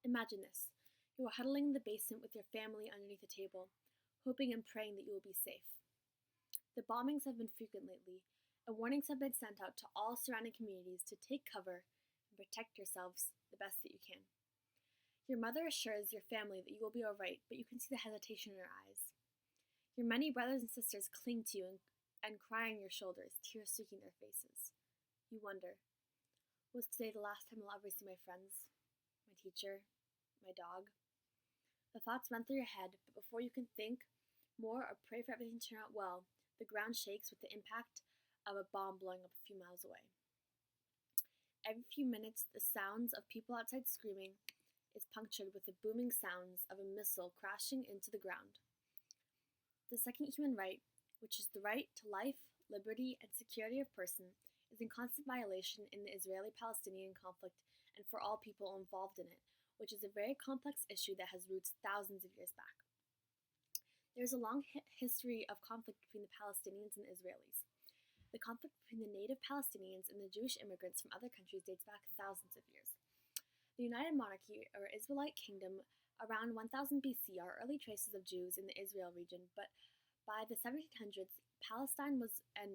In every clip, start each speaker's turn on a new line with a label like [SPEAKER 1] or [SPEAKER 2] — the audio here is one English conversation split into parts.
[SPEAKER 1] Imagine this. You are huddling in the basement with your family underneath a table, hoping and praying that you will be safe. The bombings have been frequent lately, and warnings have been sent out to all surrounding communities to take cover and protect yourselves the best that you can. Your mother assures your family that you will be all right, but you can see the hesitation in her eyes. Your many brothers and sisters cling to you and cry on your shoulders, tears streaking their faces. You wonder, was today the last time I'll ever see my friends, my teacher, my dog? The thoughts run through your head, but before you can think more or pray for everything to turn out well, the ground shakes with the impact of a bomb blowing up a few miles away. Every few minutes, the sounds of people outside screaming is punctured with the booming sounds of a missile crashing into the ground. The second human right, which is the right to life, liberty, and security of person, is in constant violation in the Israeli-Palestinian conflict and for all people involved in it, which is a very complex issue that has roots thousands of years back. There is a long history of conflict between the Palestinians and the Israelis. The conflict between the native Palestinians and the Jewish immigrants from other countries dates back thousands of years. The United Monarchy, or Israelite Kingdom, around 1000 BC are early traces of Jews in the Israel region, but by the 1700s, Palestine and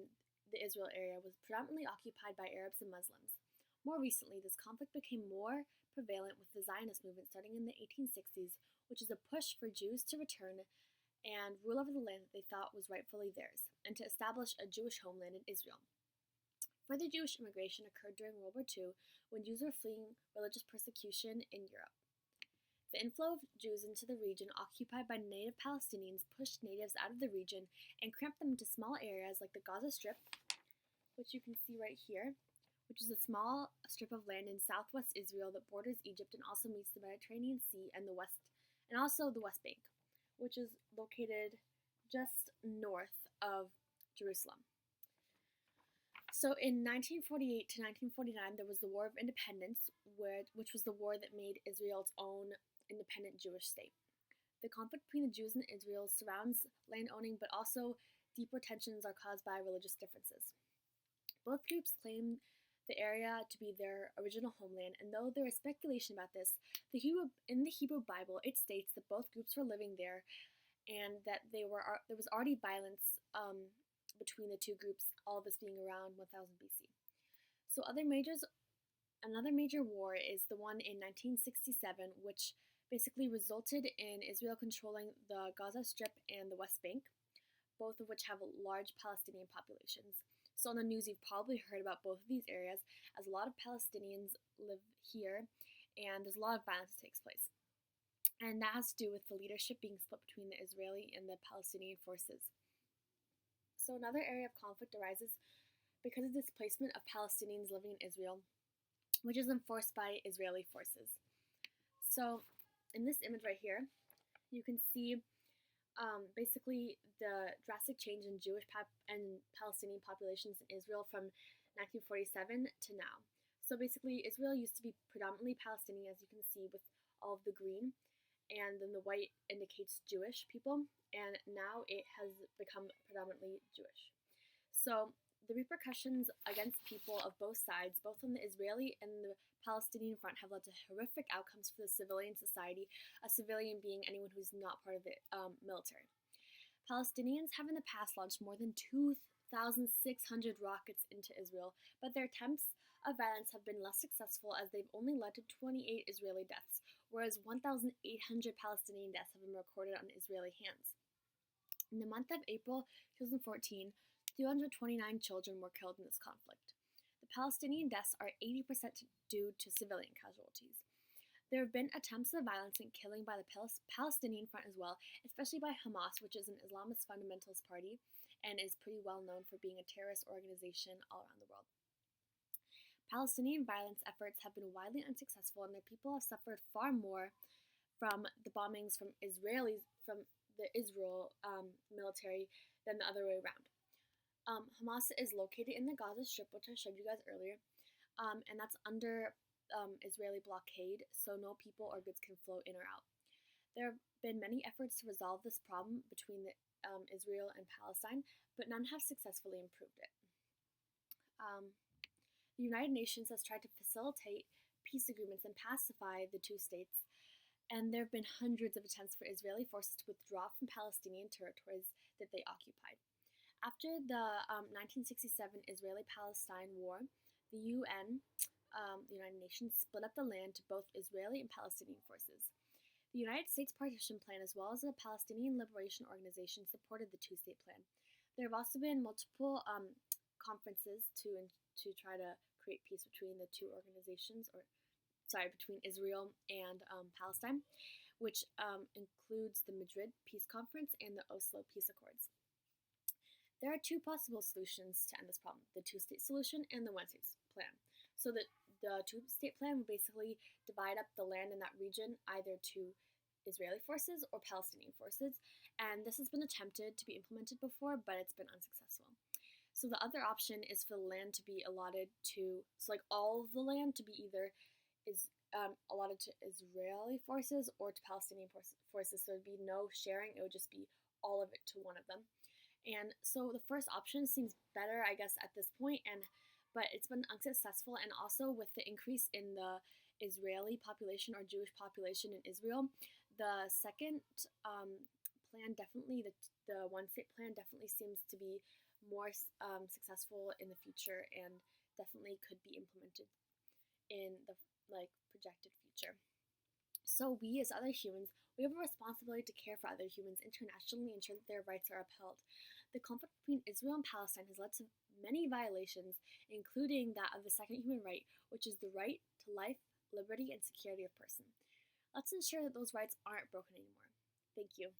[SPEAKER 1] the Israel area was predominantly occupied by Arabs and Muslims. More recently, this conflict became more prevalent with the Zionist movement starting in the 1860s, which is a push for Jews to return and rule over the land that they thought was rightfully theirs, and to establish a Jewish homeland in Israel. Further Jewish immigration occurred during World War II when Jews were fleeing religious persecution in Europe. The inflow of Jews into the region occupied by native Palestinians pushed natives out of the region and cramped them into small areas like the Gaza Strip, which you can see right here, which is a small strip of land in southwest Israel that borders Egypt and also meets the Mediterranean Sea and also the West Bank, which is located just north of Jerusalem. So in 1948 to 1949, there was the War of Independence, which was the war that made Israel its own independent Jewish state. The conflict between the Jews and Israel surrounds land owning, but also deeper tensions are caused by religious differences. Both groups claim the area to be their original homeland, and though there is speculation about this, in the Hebrew Bible it states that both groups were living there, and that there was already violence between the two groups, all of this being around 1000 BC. So another major war is the one in 1967, which basically resulted in Israel controlling the Gaza Strip and the West Bank, both of which have large Palestinian populations. So on the news, you've probably heard about both of these areas, as a lot of Palestinians live here, and there's a lot of violence that takes place. And that has to do with the leadership being split between the Israeli and the Palestinian forces. So another area of conflict arises because of displacement of Palestinians living in Israel, which is enforced by Israeli forces. So in this image right here, you can see basically the drastic change in Jewish and Palestinian populations in Israel from 1947 to now. So basically, Israel used to be predominantly Palestinian, as you can see with all of the green, and then the white indicates Jewish people, and now it has become predominantly Jewish. So the repercussions against people of both sides, both on the Israeli and the Palestinian front, have led to horrific outcomes for the civilian society, a civilian being anyone who's not part of the military. Palestinians have in the past launched more than 2,600 rockets into Israel, but their attempts of violence have been less successful, as they've only led to 28 Israeli deaths, whereas 1,800 Palestinian deaths have been recorded on Israeli hands. In the month of April 2014, 229 children were killed in this conflict. The Palestinian deaths are 80% due to civilian casualties. There have been attempts of violence and killing by the Palestinian front as well, especially by Hamas, which is an Islamist fundamentalist party and is pretty well known for being a terrorist organization all around the world. Palestinian violence efforts have been widely unsuccessful, and their people have suffered far more from the bombings from the Israel military than the other way around. Hamas is located in the Gaza Strip, which I showed you guys earlier, and that's under Israeli blockade, so no people or goods can flow in or out. There have been many efforts to resolve this problem between Israel and Palestine, but none have successfully improved it. The United Nations has tried to facilitate peace agreements and pacify the two states, and there have been hundreds of attempts for Israeli forces to withdraw from Palestinian territories that they occupied. After the 1967 Israeli-Palestine War, the UN, the United Nations, split up the land to both Israeli and Palestinian forces. The United States partition plan, as well as the Palestinian Liberation Organization, supported the two-state plan. There have also been multiple conferences to try to create peace between the two organizations, between Israel and Palestine, which includes the Madrid Peace Conference and the Oslo Peace Accords. There are two possible solutions to end this problem: the two-state solution and the one-state plan. So the two-state plan would basically divide up the land in that region either to Israeli forces or Palestinian forces, and this has been attempted to be implemented before, but it's been unsuccessful. So the other option is for the land to be allotted to, all of the land to be either allotted to Israeli forces or to Palestinian forces, so there'd be no sharing, it would just be all of it to one of them. And so the first option seems better, I guess, at this point, but it's been unsuccessful, and also with the increase in the Israeli population or Jewish population in Israel, the second plan definitely, the one-state plan definitely seems to be more successful in the future and definitely could be implemented in the projected future. So we as other humans, we have a responsibility to care for other humans internationally and ensure that their rights are upheld. The conflict between Israel and Palestine has led to many violations, including that of the second human right, which is the right to life, liberty, and security of person. Let's ensure that those rights aren't broken anymore. Thank you.